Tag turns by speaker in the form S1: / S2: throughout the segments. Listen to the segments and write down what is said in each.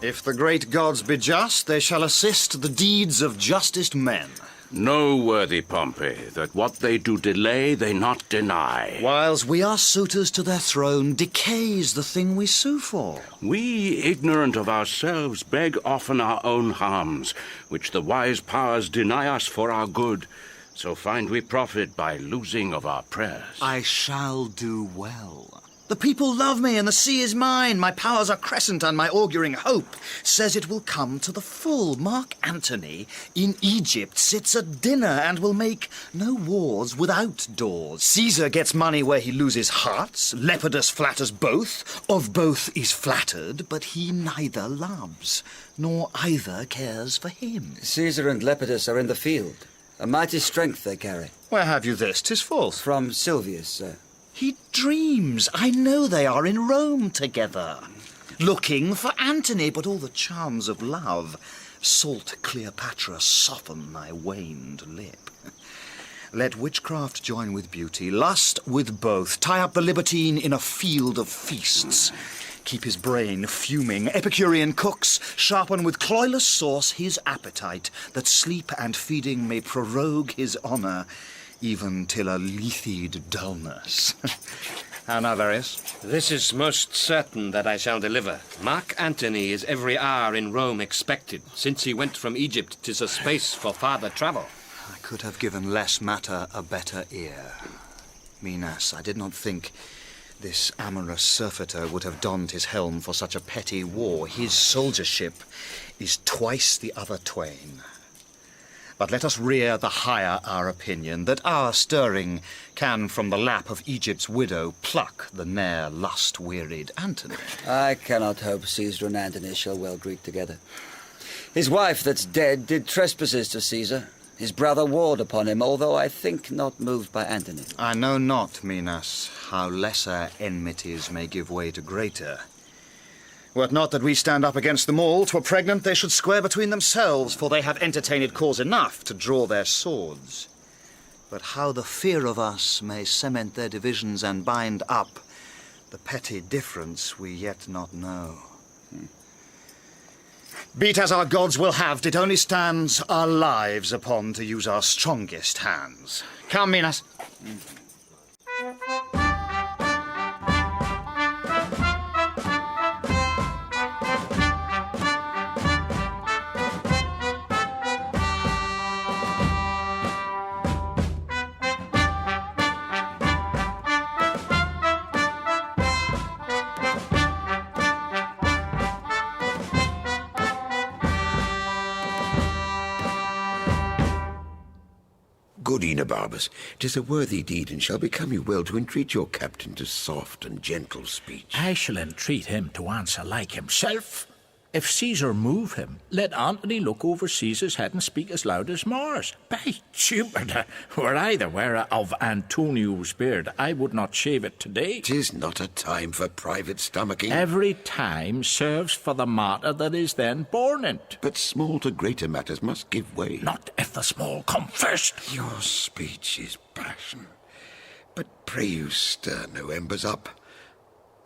S1: If the great gods be just, they shall assist the deeds of justest men.
S2: Know, worthy Pompey, that what they do delay, they not deny.
S1: Whiles we are suitors to their throne, decays the thing we sue for.
S2: We, ignorant of ourselves, beg often our own harms, which the wise powers deny us for our good. So find we profit by losing of our prayers.
S1: I shall do well. The people love me, and the sea is mine. My powers are crescent, and my auguring hope says it will come to the full. Mark Antony in Egypt sits at dinner and will make no wars without doors. Caesar gets money where he loses hearts. Lepidus flatters both. Of both is flattered, but he neither loves, nor either cares for him.
S3: Caesar and Lepidus are in the field. A mighty strength they carry.
S1: Where have you this? 'Tis false.
S3: From Silvius, sir.
S1: He dreams. I know they are in Rome together, looking for Antony, but all the charms of love, salt Cleopatra, soften thy waned lip. Let witchcraft join with beauty, lust with both, tie up the libertine in a field of feasts. Keep his brain fuming. Epicurean cooks sharpen with cloyless sauce his appetite, that sleep and feeding may prorogue his honour, even till a lethed dullness. How now, Varius?
S4: This is most certain that I shall deliver. Mark Antony is every hour in Rome expected. Since he went from Egypt, 'tis a space for farther travel.
S1: I could have given less matter a better ear. Minas, I did not think this amorous surfeiter would have donned his helm for such a petty war. His soldiership is twice the other twain. But let us rear the higher our opinion, that our stirring can from the lap of Egypt's widow pluck the ne'er lust-wearied Antony.
S3: I cannot hope Caesar and Antony shall well greet together. His wife that's dead did trespasses to Caesar. His brother warred upon him, although I think not moved by Antony.
S1: I know not, Minas, how lesser enmities may give way to greater. Were it not that we stand up against them all, 'twere pregnant they should square between themselves, for they have entertained cause enough to draw their swords. But how the fear of us may cement their divisions and bind up the petty difference we yet not know. Beat as our gods will have, it only stands our lives upon to use our strongest hands. Come, Minas.
S5: Good Enobarbus, 'tis a worthy deed, and shall become you well to entreat your captain to soft and gentle speech.
S6: I shall entreat him to answer like himself. If Caesar move him, let Antony look over Caesar's head and speak as loud as Mars. By Jupiter, were I the wearer of Antonio's beard, I would not shave it today.
S5: 'Tis not a time for private stomaching.
S6: Every time serves for the matter that is then born in't.
S5: But small to greater matters must give way.
S6: Not if the small come first.
S5: Your speech is passion. But pray you stir no embers up.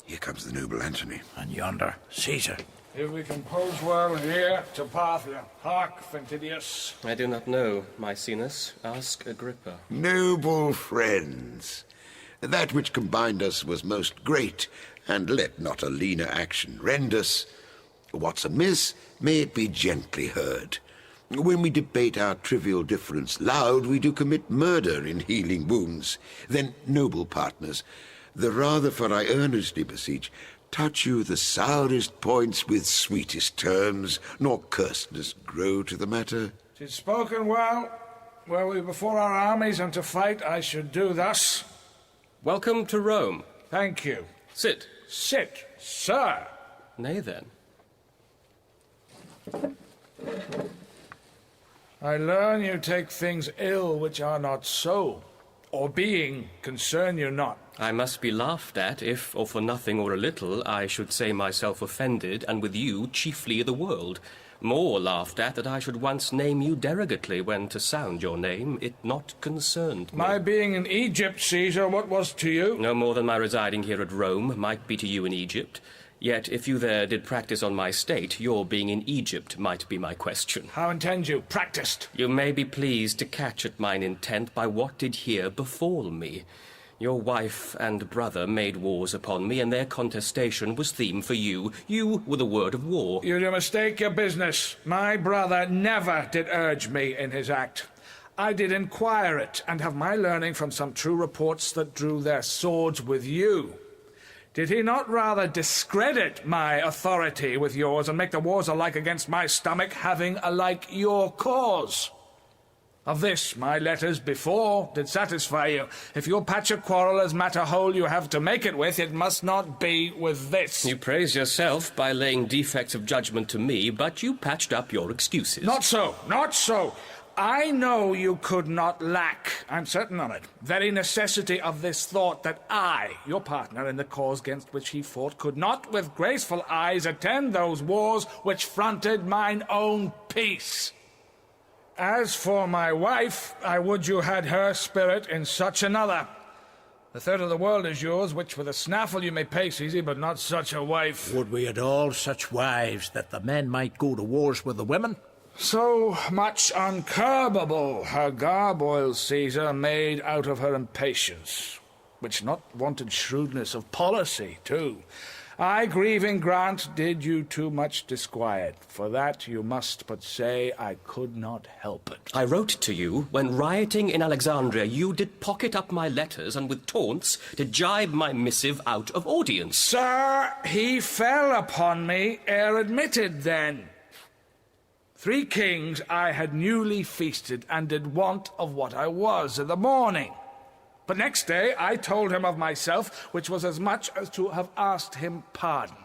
S5: Here comes the noble Antony.
S6: And yonder, Caesar.
S7: If we compose well here to Parthia. Hark, Ventidius.
S4: I do not know, Maecenas. Ask Agrippa.
S5: Noble friends, that which combined us was most great, and let not a leaner action rend us. What's amiss, may it be gently heard. When we debate our trivial difference loud, we do commit murder in healing wounds. Then, noble partners, the rather for I earnestly beseech, touch you the sourest points with sweetest terms, nor cursedness grow to the matter.
S7: 'Tis spoken well. Were we before our armies and to fight, I should do thus.
S4: Welcome to Rome.
S7: Thank you.
S4: Sit.
S7: Sit, sir.
S4: Nay then.
S7: I learn you take things ill which are not so, or being concern you not.
S4: I must be laughed at if, or for nothing or a little, I should say myself offended, and with you chiefly the world. More laughed at that I should once name you derogately, when to sound your name it not concerned me.
S7: My being in Egypt, Caesar, what was to you?
S4: No more than my residing here at Rome might be to you in Egypt. Yet if you there did practice on my state, your being in Egypt might be my question.
S7: How intend you practised?
S4: You may be pleased to catch at mine intent by what did here befall me. Your wife and brother made wars upon me, and their contestation was theme for you. You were the word of war.
S7: You do mistake your business. My brother never did urge me in his act. I did inquire it, and have my learning from some true reports that drew their swords with you. Did he not rather discredit my authority with yours, and make the wars alike against my stomach, having alike your cause? Of this my letters before did satisfy you. If you'll patch a quarrel as matter whole you have to make it with, it must not be with this.
S4: You praise yourself by laying defects of judgment to me, but you patched up your excuses.
S7: Not so, not so. I know you could not lack, I'm certain on it, very necessity of this thought that I, your partner in the cause against which he fought, could not with graceful eyes attend those wars which fronted mine own peace. As for my wife, I would you had her spirit in such another. The third of the world is yours, which with a snaffle you may pace easy, but not such a wife.
S6: Would we had all such wives that the men might go to wars with the women?
S7: So much uncurbable her garboil, Caesar, made out of her impatience, which not wanted shrewdness of policy, too. I, grieving, grant did you too much disquiet. For that you must but say I could not help it.
S4: I wrote to you when rioting in Alexandria you did pocket up my letters and with taunts did jibe my missive out of audience.
S7: Sir, he fell upon me ere admitted then. 3 kings I had newly feasted, and did want of what I was in the morning. But next day I told him of myself, which was as much as to have asked him pardon.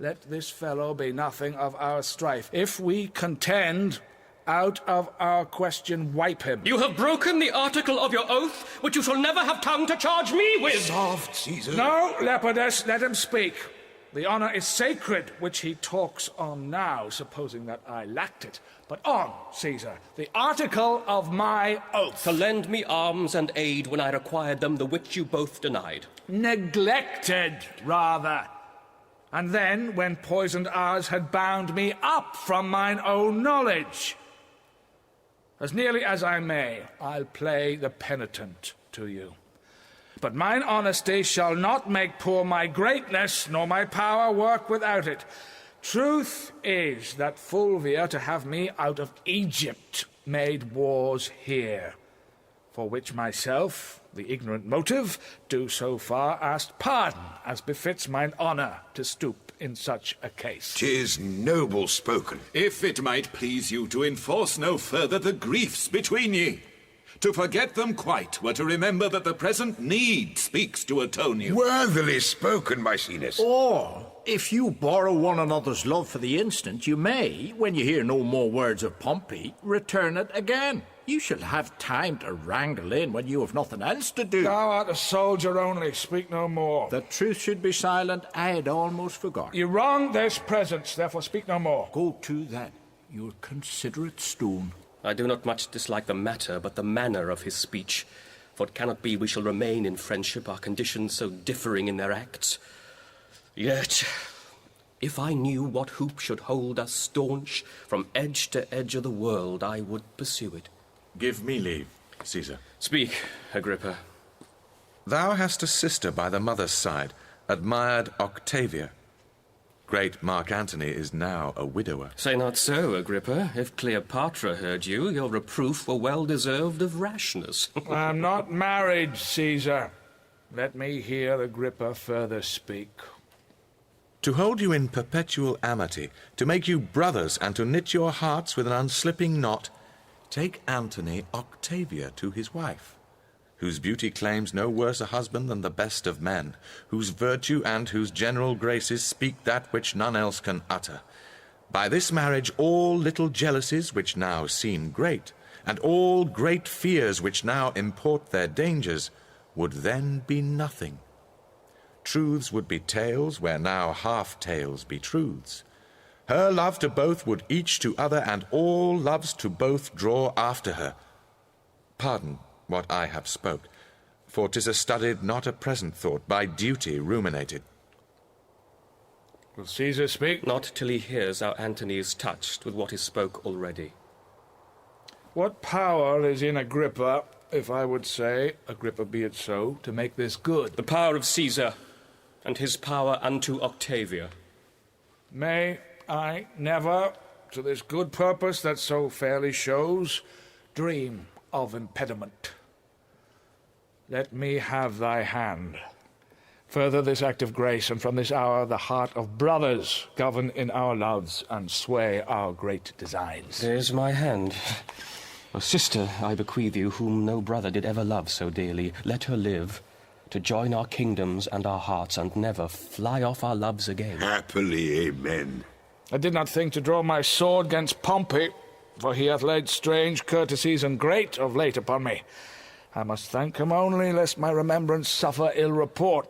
S7: Let this fellow be nothing of our strife. If we contend, out of our question wipe him.
S4: You have broken the article of your oath, which you shall never have tongue to charge me with.
S5: Soft, Caesar.
S7: No, Lepidus, let him speak. The honor is sacred, which he talks on now, supposing that I lacked it. But on, Caesar, the article of my oath.
S4: To lend me arms and aid when I required them, the which you both denied.
S7: Neglected, rather. And then, when poisoned hours had bound me up from mine own knowledge. As nearly as I may, I'll play the penitent to you. But mine honesty shall not make poor my greatness, nor my power work without it. Truth is that Fulvia, to have me out of Egypt, made wars here, for which myself, the ignorant motive, do so far ask pardon, as befits mine honour to stoop in such a case.
S5: 'Tis noble spoken.
S8: If it might please you to enforce no further the griefs between ye, to forget them quite were to remember that the present need speaks to atone you.
S5: Worthily spoken, Maecenas.
S6: Or, if you borrow one another's love for the instant, you may, when you hear no more words of Pompey, return it again. You shall have time to wrangle in when you have nothing else to do.
S7: Thou art a soldier only, speak no more.
S6: The truth should be silent. I had almost forgotten.
S7: You wrong this presence, therefore speak no more.
S6: Go to that, your considerate stone.
S4: I do not much dislike the matter, but the manner of his speech. For it cannot be we shall remain in friendship, our conditions so differing in their acts. Yet, if I knew what hoop should hold us staunch from edge to edge of the world, I would pursue it.
S9: Give me leave, Caesar.
S4: Speak, Agrippa.
S9: Thou hast a sister by the mother's side, admired Octavia. Great Mark Antony is now a widower.
S4: Say not so, Agrippa. If Cleopatra heard you, your reproof were well deserved of rashness.
S7: I am not married, Caesar. Let me hear Agrippa further speak.
S9: To hold you in perpetual amity, to make you brothers, and to knit your hearts with an unslipping knot, take Antony Octavia to his wife, whose beauty claims no worse a husband than the best of men, whose virtue and whose general graces speak that which none else can utter. By this marriage all little jealousies which now seem great, and all great fears which now import their dangers, would then be nothing. Truths would be tales where now half tales be truths. Her love to both would each to other, and all loves to both draw after her. Pardon what I have spoke, for 'tis a studied, not a present thought, by duty ruminated.
S7: Will Caesar speak?
S4: Not till he hears how Antony is touched with what he spoke already.
S7: What power is in Agrippa, if I would say, Agrippa be it so, to make this good?
S4: The power of Caesar, and his power unto Octavia.
S7: May I never, to this good purpose that so fairly shows, dream of impediment. Let me have thy hand. Further this act of grace, and from this hour the heart of brothers govern in our loves and sway our great designs.
S4: There's my hand. O sister, I bequeath you, whom no brother did ever love so dearly. Let her live, to join our kingdoms and our hearts, and never fly off our loves again.
S5: Happily, amen.
S7: I did not think to draw my sword against Pompey, for he hath laid strange courtesies and great of late upon me. I must thank him only, lest my remembrance suffer ill report.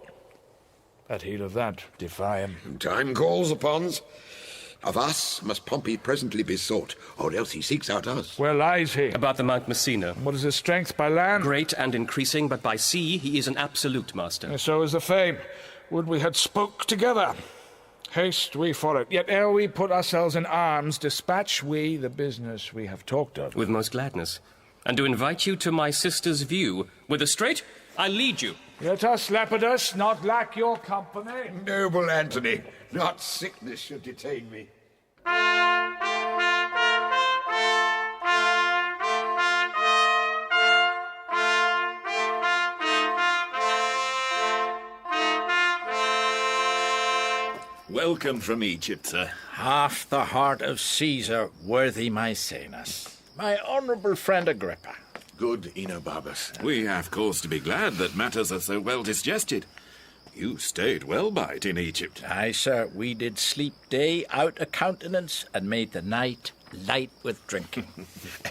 S7: But he'll of that defy him.
S5: Time calls upon us. Of us must Pompey presently be sought, or else he seeks out us.
S7: Where lies he?
S4: About the Mount Messina.
S7: What is his strength by land?
S4: Great and increasing, but by sea he is an absolute master.
S7: And so is the fame. Would we had spoke together. Haste we for it. Yet ere we put ourselves in arms, dispatch we the business we have talked of.
S4: With most gladness. And to invite you to my sister's view. Whither straight, I'll lead you.
S7: Let us, Lepidus, not lack your company.
S5: Noble Antony, not sickness should detain me.
S8: Welcome from Egypt, sir.
S6: Half the heart of Caesar, worthy Maecenas. My honourable friend Agrippa.
S8: Good Enobarbus. We have cause to be glad that matters are so well digested. You stayed well by it in Egypt.
S6: Aye, sir, we did sleep day out of countenance and made the night light with drinking.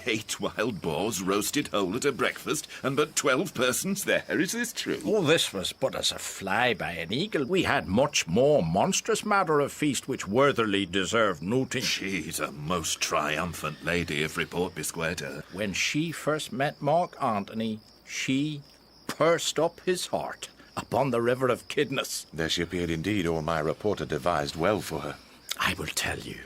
S8: 8 wild boars roasted whole at a breakfast, and but 12 persons there. Is this true?
S6: Oh, this was but as a fly by an eagle. We had much more monstrous matter of feast which worthily deserved noting.
S8: She's a most triumphant lady, if report be square to her.
S6: When she first met Mark Antony, she pursed up his heart upon the river of Kidnus.
S9: There she appeared indeed, all my reporter devised well for her.
S6: I will tell you.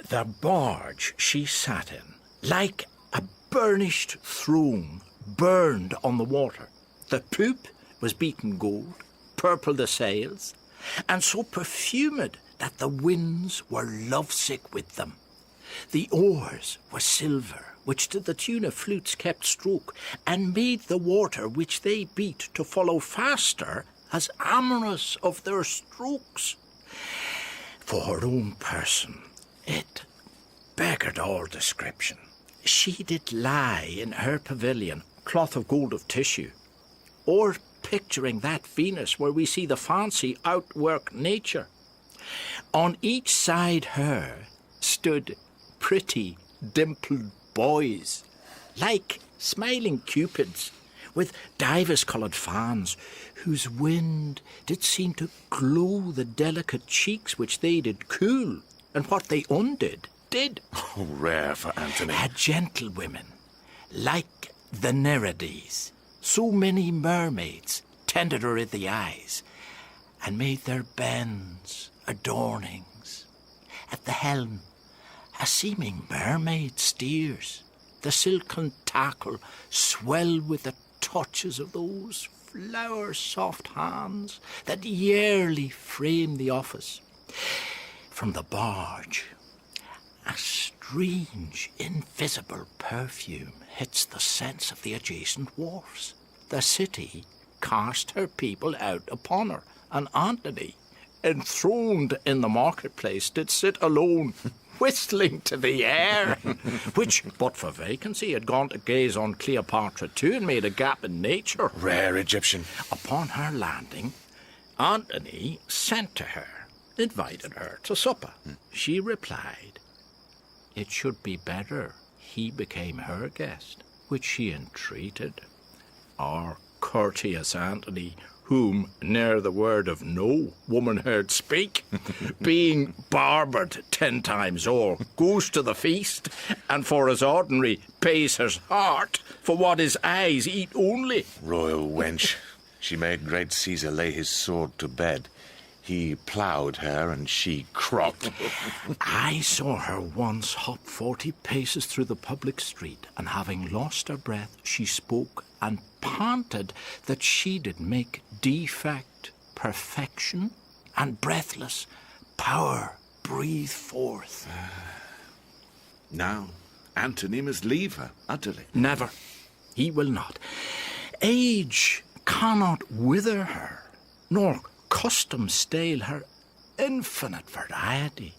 S6: The barge she sat in, like a burnished throne, burned on the water. The poop was beaten gold, purple the sails, and so perfumed that the winds were lovesick with them. The oars were silver, which to the tune of flutes kept stroke, and made the water which they beat to follow faster as amorous of their strokes. For her own person, it beggared all description. She did lie in her pavilion, cloth of gold of tissue, or picturing that Venus where we see the fancy outwork nature. On each side her stood pretty dimpled boys, like smiling cupids, with divers-coloured fans, whose wind did seem to glow the delicate cheeks which they did cool, and what they undid did.
S9: Oh, rare for Antony.
S6: Gentlewomen, like the Nereides, so many mermaids tended her in the eyes, and made their bends adornings. At the helm, a seeming mermaid steers, the silken tackle swell with the touches of those flower-soft hands that yearly frame the office. From the barge, a strange, invisible perfume hits the sense of the adjacent wharfs. The city cast her people out upon her, and Antony, enthroned in the marketplace, did sit alone, whistling to the air, which, but for vacancy, had gone to gaze on Cleopatra too, and made a gap in nature.
S9: Rare Egyptian.
S6: Upon her landing, Antony sent to her, invited her to supper. She replied, it should be better he became her guest, which she entreated. Our courteous Antony, whom ne'er the word of no woman heard speak, being barbered 10 times o'er, goes to the feast, and for his ordinary pays his heart for what his eyes eat only.
S9: Royal wench. She made great Caesar lay his sword to bed. He ploughed her and she cropped.
S6: I saw her once hop 40 paces through the public street, and having lost her breath, she spoke and panted that she did make defect, perfection, and breathless power breathe forth.
S8: Now, Antony must leave her utterly.
S6: Never. He will not. Age cannot wither her, nor custom stale her infinite variety.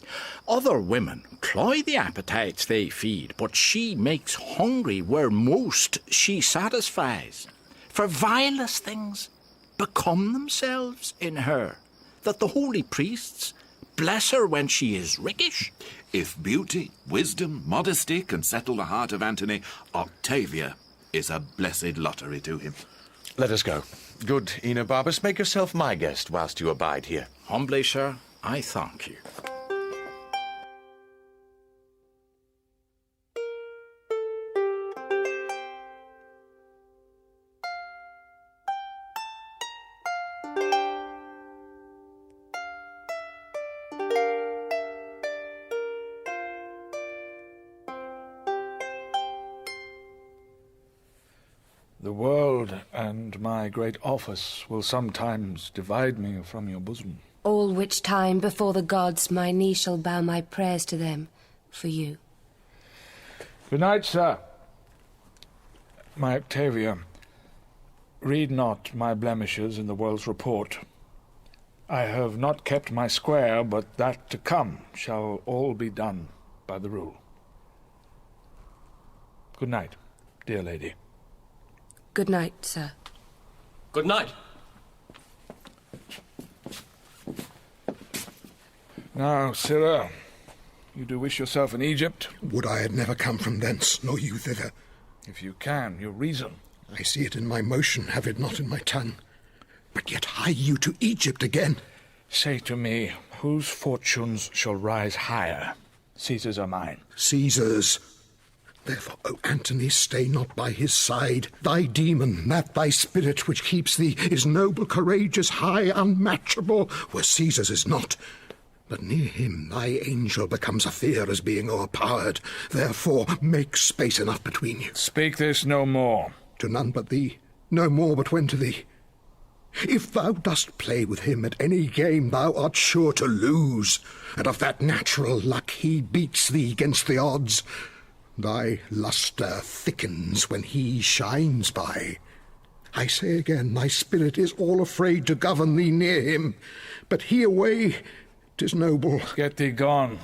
S6: Other women cloy the appetites they feed, but she makes hungry where most she satisfies. For vilest things become themselves in her, that the holy priests bless her when she is rickish.
S8: If beauty, wisdom, modesty can settle the heart of Antony, Octavia is a blessed lottery to him.
S9: Let us go. Good Enobarbus, make yourself my guest whilst you abide here.
S6: Humbly, sir, I thank you.
S7: The world and my great office will sometimes divide me from your bosom.
S10: All which time before the gods my knee shall bow my prayers to them for you.
S7: Good night, sir. My Octavia, read not my blemishes in the world's report. I have not kept my square, but that to come shall all be done by the rule. Good night, dear lady.
S10: Good night, sir.
S4: Good night.
S7: Now, Sirrah, you do wish yourself in Egypt?
S11: Would I had never come from thence, nor you thither.
S7: If you can, your reason.
S11: I see it in my motion, have it not in my tongue. But yet hie you to Egypt again.
S7: Say to me, whose fortunes shall rise higher? Caesar's or mine?
S11: Caesar's. Therefore, O Antony, stay not by his side. Thy demon, that thy spirit which keeps thee, is noble, courageous, high, unmatchable, where Caesar's is not. But near him thy angel becomes a fear as being o'erpowered. Therefore, make space enough between you.
S7: Speak this no more.
S11: To none but thee, no more but when to thee. If thou dost play with him at any game, thou art sure to lose, and of that natural luck he beats thee against the odds. Thy lustre thickens when he shines by. I say again, thy spirit is all afraid to govern thee near him, but he away, 'tis noble.
S7: Get thee gone.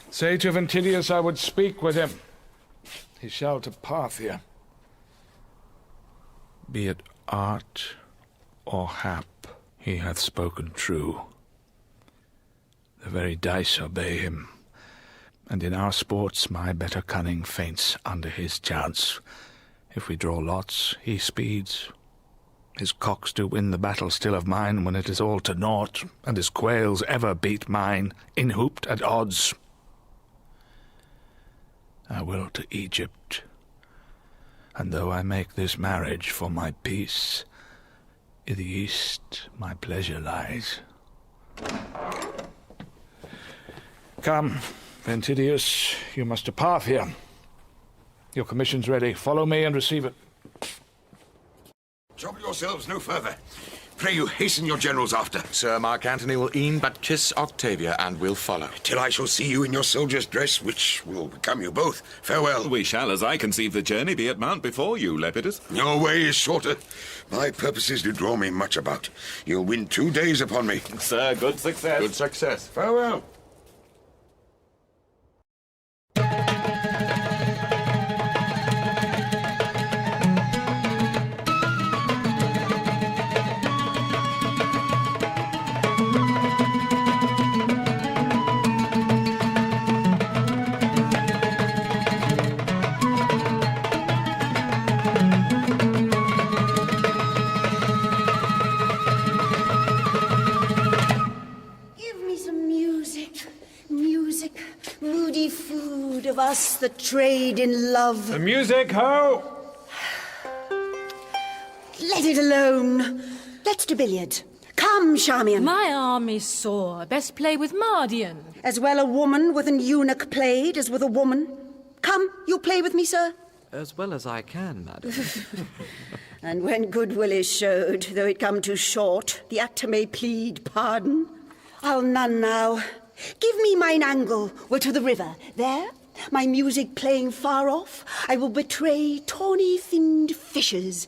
S7: Say to Ventidius I would speak with him. He shall to Parthia. Be it art or hap, he hath spoken true. The very dice obey him, and in our sports my better cunning faints under his chance. If we draw lots, he speeds. His cocks do win the battle still of mine when it is all to naught, and his quails ever beat mine, inhooped at odds. I will to Egypt, and though I make this marriage for my peace, i' the east my pleasure lies. Come, Ventidius, you must depart here. Your commission's ready. Follow me and receive it.
S5: Trouble yourselves no further. Pray you hasten your generals after.
S9: Sir Mark Antony will e'en but kiss Octavia, and will follow.
S5: Till I shall see you in your soldier's dress, which will become you both. Farewell.
S8: We shall, as I conceive the journey, be at Mount before you, Lepidus.
S5: Your way is shorter. My purposes do draw me much about. You'll win 2 days upon me.
S8: Sir, good success.
S9: Good success.
S5: Farewell.
S12: Of us that trade in love.
S7: The music, ho!
S12: Let it alone. Let's to billiard. Come. Come, Charmian.
S13: My arm is sore. Best play with Mardian.
S12: As well a woman with an eunuch played as with a woman. Come, you'll play with me, sir?
S14: As well as I can, madam.
S12: And when goodwill is showed, though it come too short, the actor may plead pardon. I'll none now. Give me mine angle, well, to the river. There, my music playing far off, I will betray tawny finned fishes.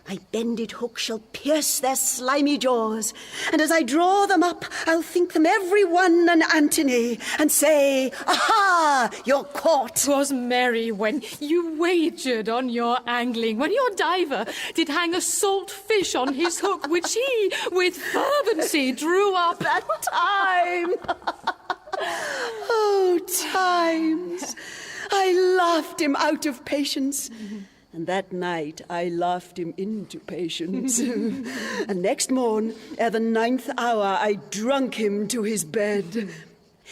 S12: My bended hook shall pierce their slimy jaws, and as I draw them up, I'll think them every one an Antony, and say, aha, you're caught.
S13: 'Twas merry when you wagered on your angling, when your diver did hang a salt fish on his hook, which he with fervency drew up.
S12: That time! Oh, times! I laughed him out of patience. And that night I laughed him into patience. And next morn, ere the 9th hour, I drunk him to his bed.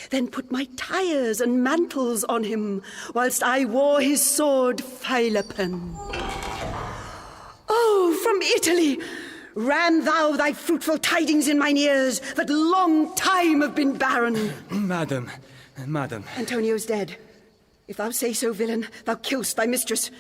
S12: Then put my tires and mantles on him, whilst I wore his sword Philopon. Oh, from Italy! Ram thou thy fruitful tidings in mine ears, that long time have been barren.
S15: Madam.
S12: Antonio's dead. If thou say so, villain, thou kill'st thy mistress.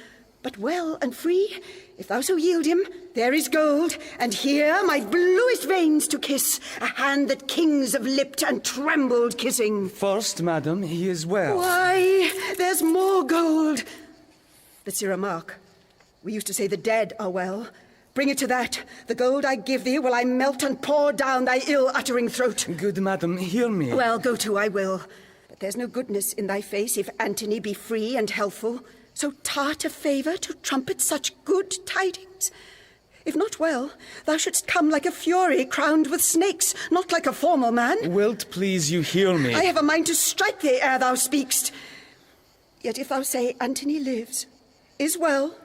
S12: But well and free, if thou so yield him, there is gold, and here my bluest veins to kiss, a hand that kings have lipped and trembled kissing.
S15: First, madam, he is well.
S12: Why, there's more gold. But, sirrah, mark, we used to say the dead are well. Bring it to that. The gold I give thee will I melt and pour down thy ill-uttering throat.
S15: Good madam, hear me.
S12: Well, go to, I will. But there's no goodness in thy face if Antony be free and healthful. So tart a favour to trumpet such good tidings. If not well, thou shouldst come like a fury crowned with snakes, not like a formal man.
S15: Wilt please you hear me?
S12: I have a mind to strike thee ere thou speakst. Yet if thou say Antony lives, is well,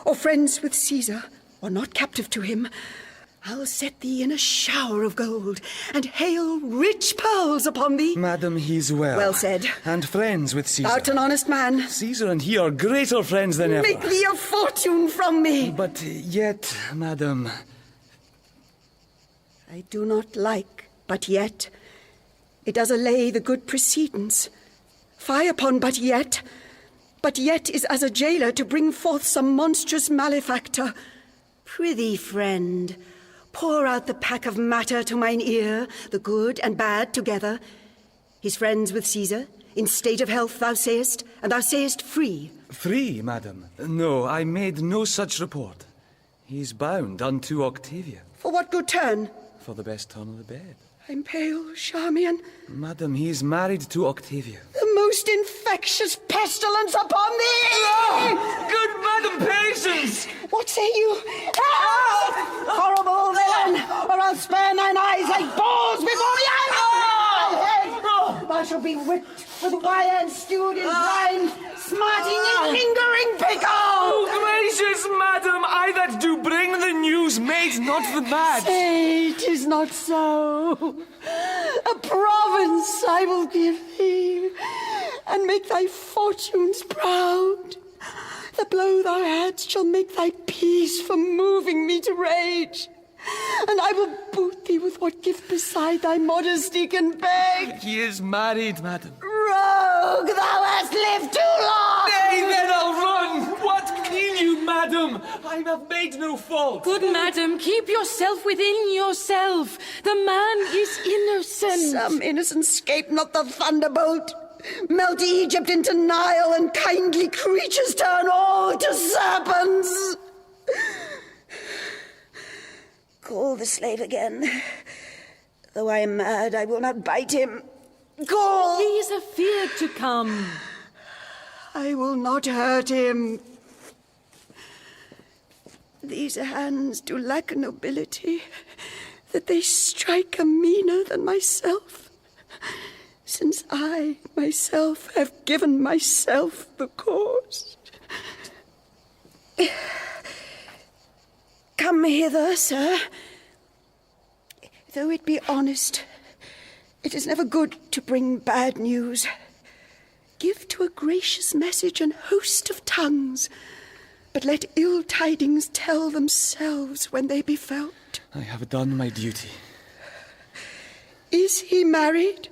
S12: or friends with Caesar, or not captive to him, I'll set thee in a shower of gold, and hail rich pearls upon thee.
S15: Madam, he's well.
S12: Well said.
S15: And friends with Caesar.
S12: Thou'rt an honest man.
S15: Caesar and he are greater friends than ever.
S12: Make thee a fortune from me.
S15: But yet, madam...
S12: I do not like, but yet. It does allay the good precedence. Fie upon but yet. But yet is as a jailer to bring forth some monstrous malefactor. Prithee, friend, pour out the pack of matter to mine ear, the good and bad together. He's friends with Caesar, in state of health, thou sayest, and thou sayest free.
S15: Free, madam? No, I made no such report. He's bound unto Octavia.
S12: For what good turn?
S15: For the best turn of the bed.
S12: I'm pale, Charmian.
S15: Madam, he's married to Octavia.
S12: The most infectious pestilence upon thee!
S15: Oh, good madam, patience!
S12: What say you? Horrible villain, or I'll spare thine eyes like balls before the Thou shalt be whipped with wire and stewed in brine, smarting in lingering pickle!
S15: Oh, gracious madam, I that do bring the news made not the match.
S12: Say 'tis not so. A province I will give thee, and make thy fortunes proud. The blow thou hadst shall make thy peace for moving me to rage. And I will boot thee with what gift beside thy modesty can beg.
S15: He is married, madam.
S12: Rogue, thou hast lived too long!
S15: Nay, then I'll run! What mean you, madam? I have made no fault.
S13: Good madam, keep yourself within yourself. The man is innocent.
S12: Some innocents escape not the thunderbolt. Melt Egypt into Nile, and kindly creatures turn all to serpents. Call the slave again. Though I am mad, I will not bite him. Call!
S13: He is afeard to come.
S12: I will not hurt him. These hands do lack nobility, that they strike a meaner than myself, since I myself have given myself the cause. Come hither, sir. Though it be honest, it is never good to bring bad news. Give to a gracious message an host of tongues, but let ill tidings tell themselves when they be felt.
S15: I have done my duty.
S12: Is he married?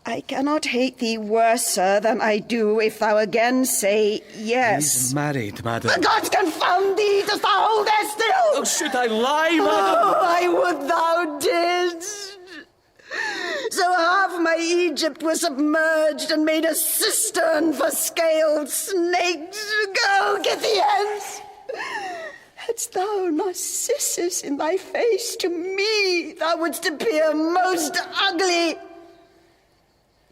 S12: I cannot hate thee worser than I do if thou again say yes.
S15: He's married, madam.
S12: The gods confound thee! Dost thou hold there still?
S15: Oh, should I lie, madam?
S12: Oh, I would thou didst! So half my Egypt was submerged and made a cistern for scaled snakes. Go, get thee hence! Hadst thou Narcissus in thy face, to me thou wouldst appear most ugly.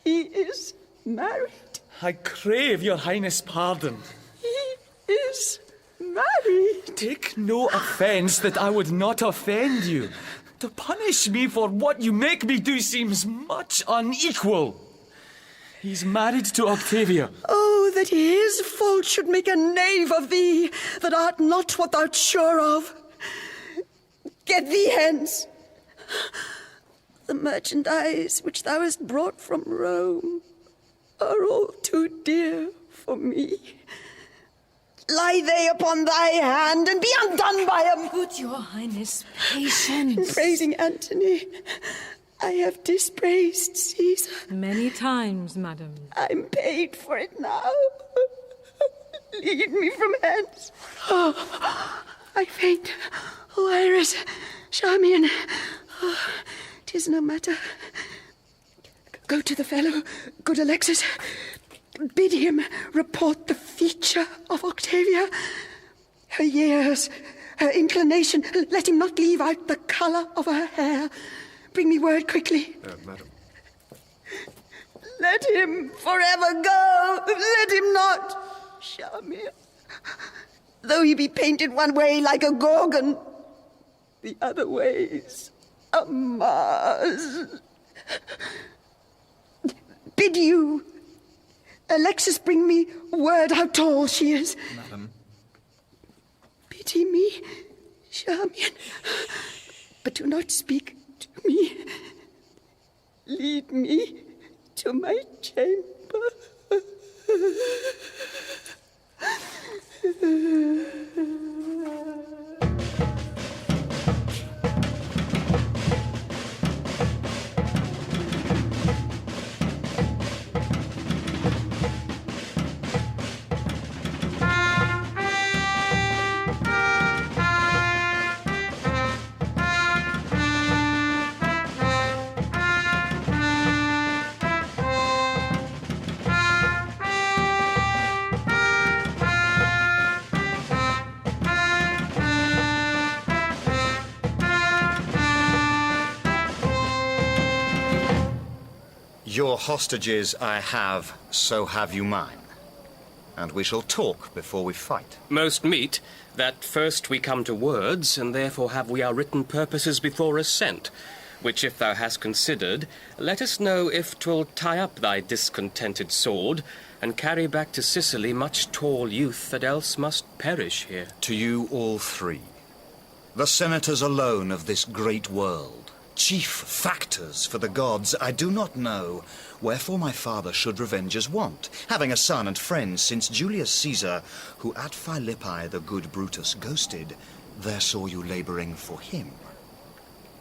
S12: He is married.
S15: I crave your highness pardon.
S12: He is married.
S15: Take no offence that I would not offend you. To punish me for what you make me do seems much unequal. He's married to Octavia.
S12: Oh, that his fault should make a knave of thee, that art not what thou'rt sure of. Get thee hence. The merchandise which thou hast brought from Rome are all too dear for me. Lie they upon thy hand and be undone by them.
S13: Put your highness patience.
S12: In praising Antony, I have dispraised Caesar.
S13: Many times, madam.
S12: I'm paid for it now. Lead me from hence. Oh, I faint. Oh, Iris, Charmian. Oh, 'tis no matter. Go to the fellow, good Alexis. Bid him report the feature of Octavia. Her years, her inclination. Let him not leave out the colour of her hair. Bring me word quickly.
S9: Madam.
S12: Let him forever go. Let him not. Charmian. Though he be painted one way like a Gorgon, the other ways a Mars. Bid you, Alexis, bring me word how tall she is.
S9: Madam.
S12: Pity me, Charmian, but do not speak to me. Lead me to my chamber.
S1: Your hostages I have, so have you mine. And we shall talk before we fight.
S4: Most meet that first we come to words, and therefore have we our written purposes before us sent, which if thou hast considered, let us know if 'twill tie up thy discontented sword, and carry back to Sicily much tall youth that else must perish here.
S1: To you all three, the senators alone of this great world, chief factors for the gods, I do not know wherefore my father should revenge as wont, having a son and friend since Julius Caesar, who at Philippi the good Brutus ghosted, there saw you labouring for him.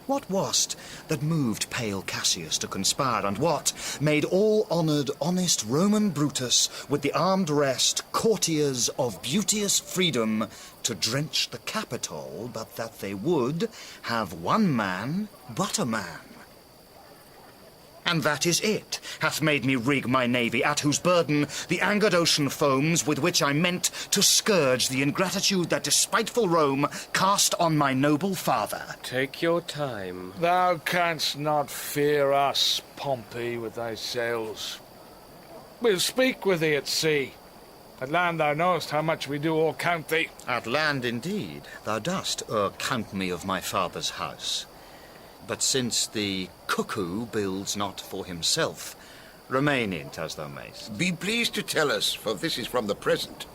S1: What was't that moved pale Cassius to conspire, and what made all honoured honest Roman Brutus, with the armed rest, courtiers of beauteous freedom, to drench the Capitol, but that they would have one man but a man? And that is it, hath made me rig my navy, at whose burden the angered ocean foams, with which I meant to scourge the ingratitude that despiteful Rome cast on my noble father.
S4: Take your time.
S7: Thou canst not fear us, Pompey, with thy sails. We'll speak with thee at sea. At land thou knowest how much we do all count thee.
S1: At land, indeed, thou dost count me of my father's house. But since the cuckoo builds not for himself, remain in't as thou mayst.
S5: Be pleased to tell us, for this is from the present,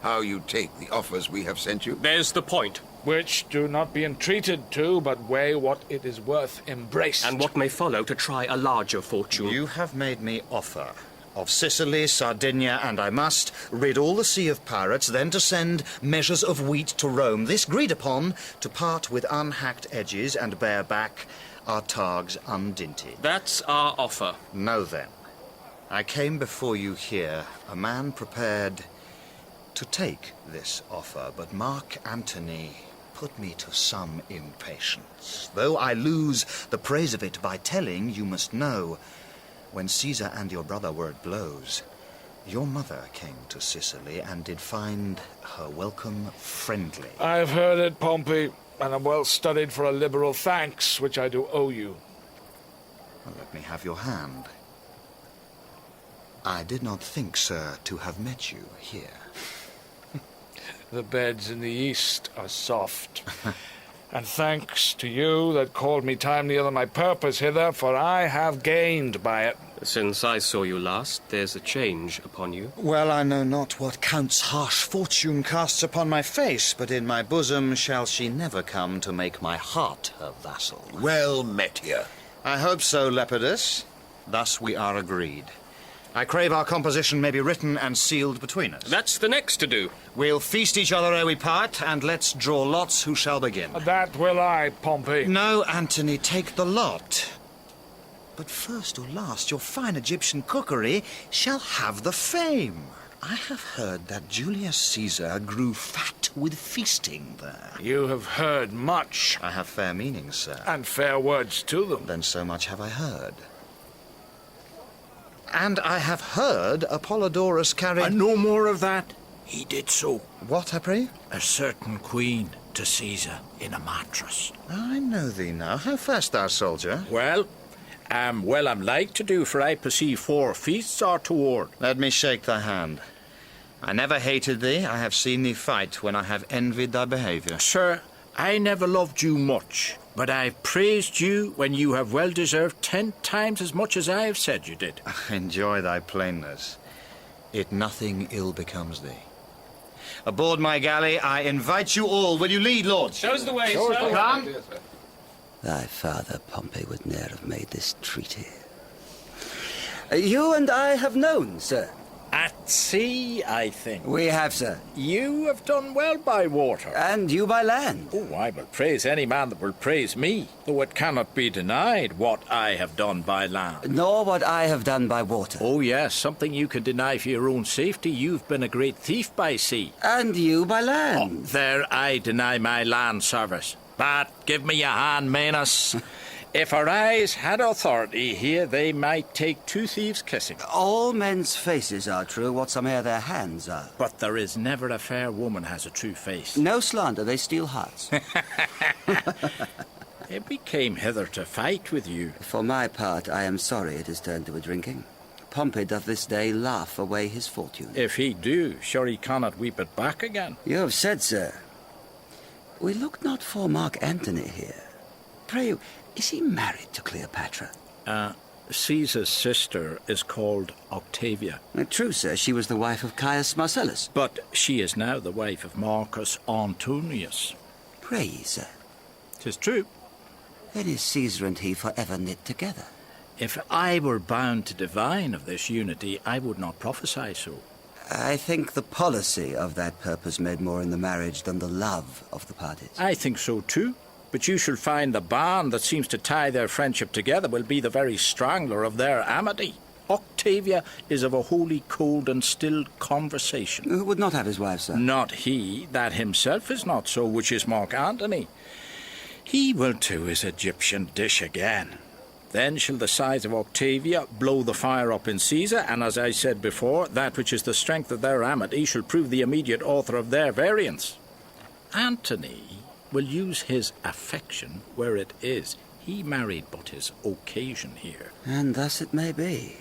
S5: how you take the offers we have sent you.
S4: There's the point.
S7: Which do not be entreated to, but weigh what it is worth embraced.
S4: And what may follow to try a larger fortune.
S1: You have made me offer, of Sicily, Sardinia, and I must rid all the sea of pirates, then to send measures of wheat to Rome. This agreed upon, to part with unhacked edges and bear back our targs undinted.
S4: That's our offer.
S1: Know then, I came before you here, a man prepared to take this offer, but Mark Antony put me to some impatience. Though I lose the praise of it by telling, you must know, when Caesar and your brother were at blows, your mother came to Sicily and did find her welcome friendly.
S7: I have heard it, Pompey, and am well studied for a liberal thanks, which I do owe you.
S1: Well, let me have your hand. I did not think, sir, to have met you here.
S7: The beds in the east are soft. And thanks to you that called me timelier than my purpose hither, for I have gained by it.
S4: Since I saw you last, there's a change upon you.
S1: Well, I know not what Count's harsh fortune casts upon my face, but in my bosom shall she never come to make my heart her vassal.
S5: Well met here.
S1: I hope so, Lepidus. Thus we are agreed. I crave our composition may be written and sealed between us.
S4: That's the next to do.
S1: We'll feast each other ere we part, and let's draw lots who shall begin.
S7: That will I, Pompey.
S1: No, Antony, take the lot. But first or last, your fine Egyptian cookery shall have the fame. I have heard that Julius Caesar grew fat with feasting there.
S7: You have heard much.
S1: I have fair meanings, sir.
S7: And fair words to them.
S1: Then so much have I heard. And I have heard Apollodorus carried...
S6: And no more of that. He did so.
S1: What, I pray?
S6: A certain queen to Caesar in a mattress.
S1: I know thee now. How fast thou, soldier?
S6: Well, I'm like to do, for I perceive 4 feasts are toward.
S1: Let me shake thy hand. I never hated thee. I have seen thee fight when I have envied thy behaviour.
S6: Sir, I never loved you much, but I've praised you when you have well deserved 10 times as much as I have said you did.
S1: Enjoy thy plainness. It nothing ill becomes thee. Aboard my galley, I invite you all. Will you lead, lords?
S4: Shows the way, sir.
S1: Come.
S3: Thy father, Pompey, would ne'er have made this treaty. You and I have known, sir.
S6: At sea, I think.
S3: We have, sir.
S6: You have done well by water.
S3: And you by land.
S6: Oh, I will praise any man that will praise me, though it cannot be denied what I have done by land.
S3: Nor what I have done by water.
S6: Oh, yes, something you can deny for your own safety. You've been a great thief by sea.
S3: And you by land.
S6: Oh, there I deny my land service. But give me a hand, Manus. If our eyes had authority here, they might take 2 thieves kissing.
S3: All men's faces are true, whatsome'er their hands are.
S6: But there is never a fair woman has a true face.
S3: No slander, they steal hearts.
S6: We came hither to fight with you.
S3: For my part, I am sorry it is turned to a drinking. Pompey doth this day laugh away his fortune.
S6: If he do, sure he cannot weep it back again.
S3: You have said, sir. We look not for Mark Antony here. Pray you, is he married to Cleopatra?
S6: Caesar's sister is called Octavia.
S3: True, sir. She was the wife of Caius Marcellus.
S6: But she is now the wife of Marcus Antonius.
S3: Pray ye, sir.
S6: 'Tis true.
S3: Then is Caesar and he forever knit together.
S6: If I were bound to divine of this unity, I would not prophesy so.
S3: I think the policy of that purpose made more in the marriage than the love of the parties.
S6: I think so too. But you shall find the bond that seems to tie their friendship together will be the very strangler of their amity. Octavia is of a wholly cold and still conversation.
S3: Who would not have his wife, sir?
S6: Not he. That himself is not so, which is Mark Antony. He will to his Egyptian dish again. Then shall the sighs of Octavia blow the fire up in Caesar, and as I said before, that which is the strength of their amity shall prove the immediate author of their variance. Antony will use his affection where it is. He married but his occasion here.
S3: And thus it may be.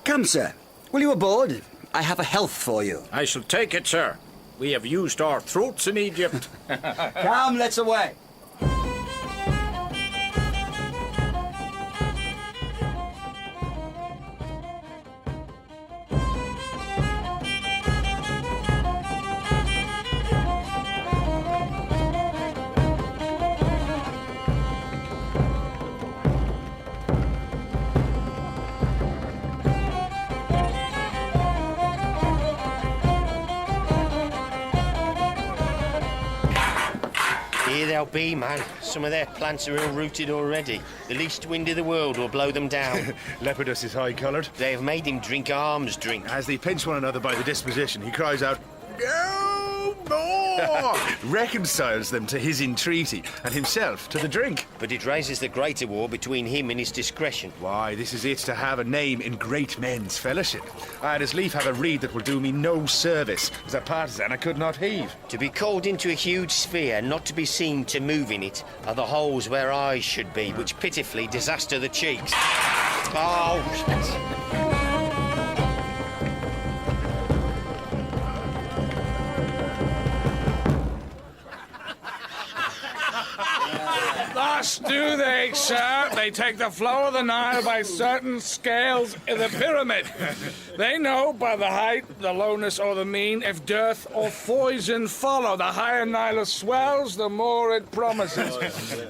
S3: Come, sir. Will you aboard? I have a health for you.
S6: I shall take it, sir. We have used our throats in Egypt.
S3: Come, let's away.
S16: they'll be, man. Some of their plants are ill-rooted already. The least wind in the world will blow them down.
S17: Lepidus is high-coloured.
S16: They have made him drink arms drink.
S17: As they pinch one another by the disposition, he cries out, "No more!" Reconciles them to his entreaty, and himself to the drink.
S16: But it raises the greater war between him and his discretion.
S17: Why, this is it to have a name in great men's fellowship. I'd as lief have a reed that will do me no service, as a partisan I could not heave.
S16: To be called into a huge sphere, not to be seen to move in it, are the holes where eyes should be, which pitifully disaster the cheeks. Oh,
S7: Thus do they, sir. They take the flow of the Nile by certain scales in the pyramid. They know by the height, the lowness, or the mean, if dearth or foison follow. The higher Nilus swells, the more it promises.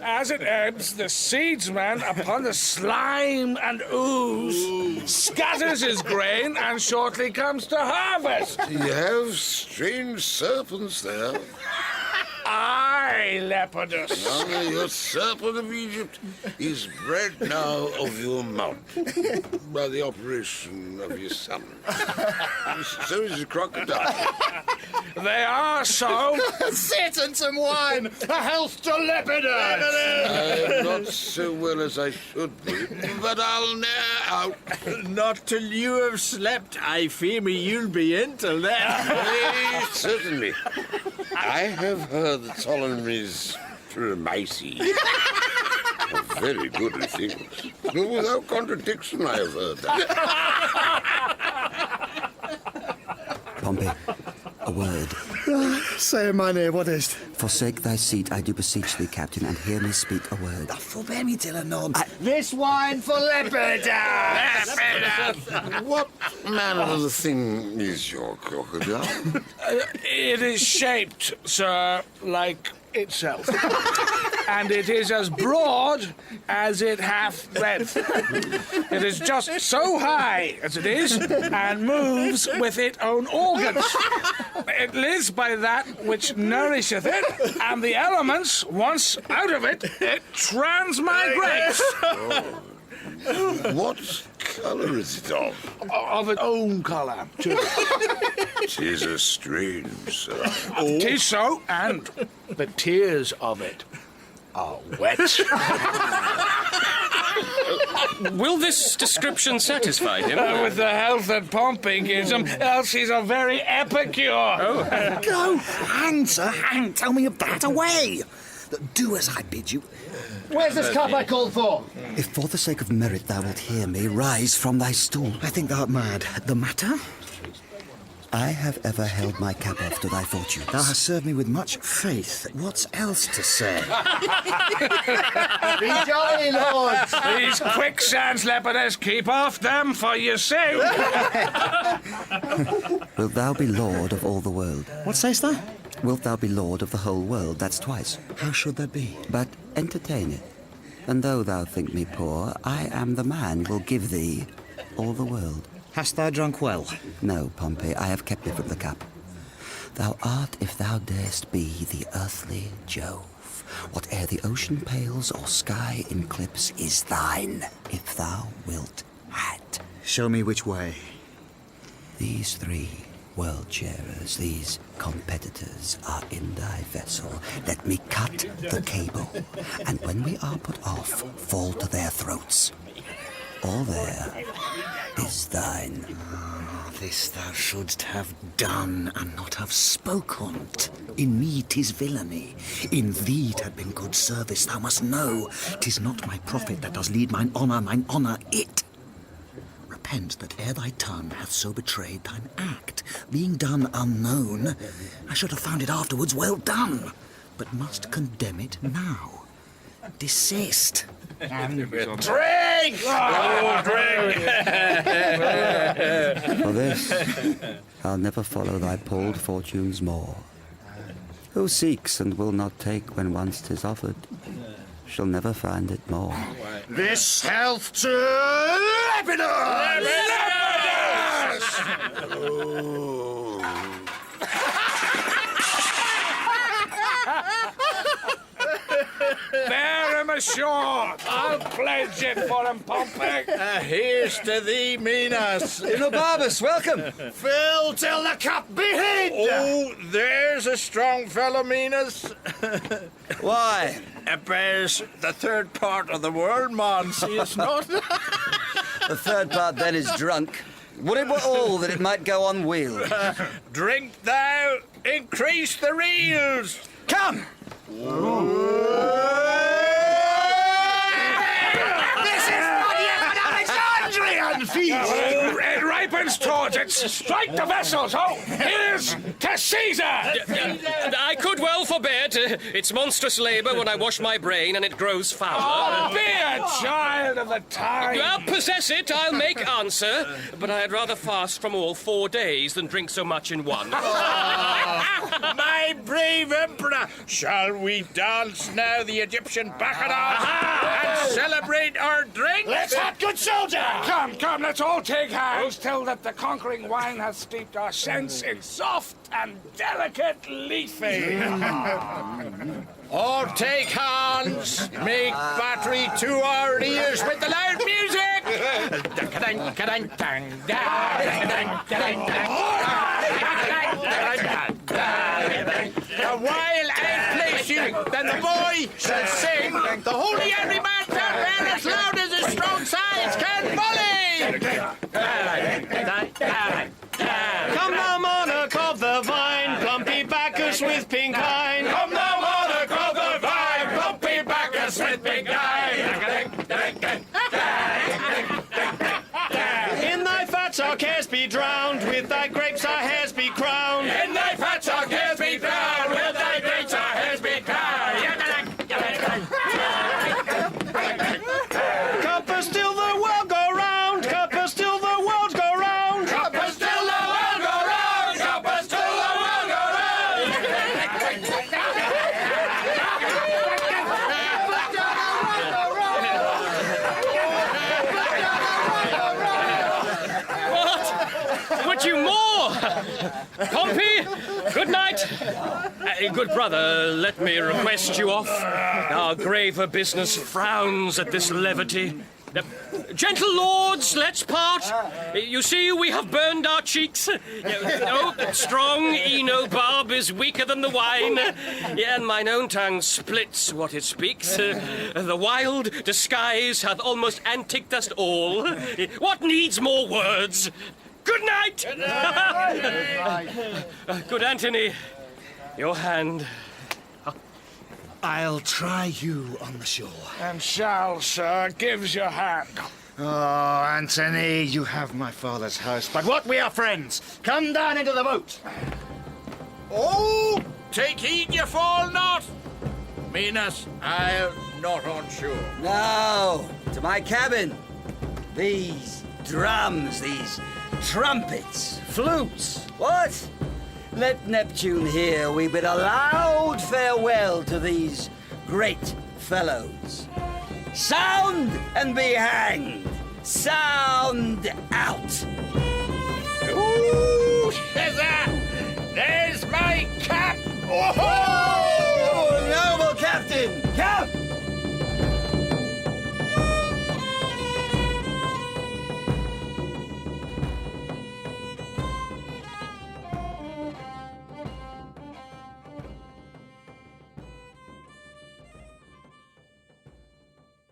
S7: As it ebbs, the seedsman upon the slime and ooze scatters his grain and shortly comes to harvest.
S5: You have strange serpents there.
S7: Aye, Lepidus.
S5: Your serpent of Egypt is bred now of your mount by the operation of your son. So is the crocodile.
S7: They are so.
S1: Sit and some wine. A health to Lepidus.
S5: I'm not so well as I should be, but I'll ne'er out.
S6: Not till you have slept. I fear me you'll be in till then.
S5: Certainly. I have heard that Ptolemy's primacy are very good at things. But without contradiction, I have heard that.
S3: Pompey, a word.
S1: Say, my name, what is't?
S3: Forsake thy seat, I do beseech thee, Captain, and hear me speak a word.
S1: Forbear me till anon.
S6: This wine for Lepidus!
S5: What manner of a thing is your crocodile?
S7: It is shaped, sir, like itself. And it is as broad as it hath breadth. It is just so high as it is, and moves with its own organs. It lives by that which nourisheth it, and the elements, once out of it, it transmigrates.
S5: Oh. What colour is it of?
S7: Of its own colour, too.
S5: 'Tis a strange, sir.
S7: Tis so, and the tears of it are wet.
S4: Will this description satisfy him?
S7: With the health that Pompey gives him, else he's a very epicure.
S4: Oh.
S1: Go, hang, sir, hang. Tell me of that away. Do as I bid you.
S6: Where's this cup I called for?
S3: If for the sake of merit thou wilt hear me, rise from thy stool.
S1: I think thou art mad. The matter?
S3: I have ever held my cap off to thy fortunes.
S1: Thou hast served me with much faith. What's else to say?
S6: Be jolly, lords!
S7: These quicksands, Lepidus, keep off them, for you see.
S3: Wilt thou be lord of all the world?
S1: What sayst thou?
S3: Wilt thou be lord of the whole world? That's twice.
S1: How should that be?
S3: But entertain it. And though thou think me poor, I am the man will give thee all the world.
S1: Hast thou drunk well?
S3: No, Pompey, I have kept me from the cup. Thou art, if thou darest be, the earthly Jove. Whate'er the ocean pales or sky eclipse is thine, if thou wilt hat.
S1: Show me which way.
S3: These three world-sharers, these competitors, are in thy vessel. Let me cut the cable, and when we are put off, fall to their throats. All there is thine.
S1: This thou shouldst have done, and not have spoken't. In me 'tis villainy, in thee 'thad been good service. Thou must know, 'tis not my profit that does lead mine honour it. Repent that ere thy tongue hath so betrayed thine act, being done unknown. I should have found it afterwards well done, but must condemn it now. Desist.
S7: Drink!
S1: Oh, drink!
S3: For this, I'll never follow thy palled fortunes more. Who seeks and will not take when once 'tis offered, shall never find it more.
S1: This health to Lepidus!
S5: Oh.
S7: Bear him ashore. I'll pledge it for him, Pompey.
S6: Here's to thee, Minas.
S18: Barbus, welcome.
S6: Fill till the cup be hid. Oh, there's a strong fellow, Minas.
S18: Why?
S6: It bears the third part of the world, man, seest not?
S18: The third part then is drunk. Would it were all that it might go on wheel.
S6: Drink thou, increase the reels.
S18: Come!
S7: This is not yet an Alexandrian feast! It ripens towards it. Strike the vessels! Oh, here's to Caesar!
S4: I could well forbid. It's monstrous labour when I wash my brain and it grows fouler.
S7: Oh, be a child of the time!
S4: I'll possess it, I'll make answer. But I'd rather fast from all 4 days than drink so much in one.
S6: My brave emperor, shall we dance now the Egyptian bacchanal and celebrate our drink?
S7: Let's have good soldier! Come, let's all take hands till that the conquering wine hath steeped our sense in soft and delicate leafing.
S6: All take hands, make battery to our ears with the loud music! While I place you, then the boy shall sing, the holy every man shall bear as loud as his strong sides can volley!
S16: Come thou monarch of the vine, plumpy Bacchus with pink eye.
S7: Come thou monarch of the vine, plumpy Bacchus with pink eye.
S16: In thy fats our cares be drowned, with thy grapes our hairs be crowned.
S7: In thy fats our cares be drowned, with thy grapes our hairs be crowned.
S16: Compass till the world go round, compass till the world go round.
S7: Compass till the world go round, compass till the world go round.
S4: What? Would you more? Pompey, good night. Good brother, let me request you off. Our graver business frowns at this levity. Gentle lords, let's part. You see, we have burned our cheeks. Oh, strong Enobarb is weaker than the wine. Yeah, and mine own tongue splits what it speaks. The wild disguise hath almost antiqued us all. What needs more words? Good night! Good Antony, your hand.
S1: I'll try you on the shore.
S7: And shall, sir, gives your hand.
S1: Oh, Antony, you have my father's house, but what, we are friends. Come down into the boat.
S6: Oh, take heed you fall not! Minas, I'll not on shore.
S18: No, to my cabin. These drums, these trumpets, flutes. What? Let Neptune hear we bid a loud farewell to these great fellows. Sound and be hanged. Sound out.
S6: Ooh, huzzah!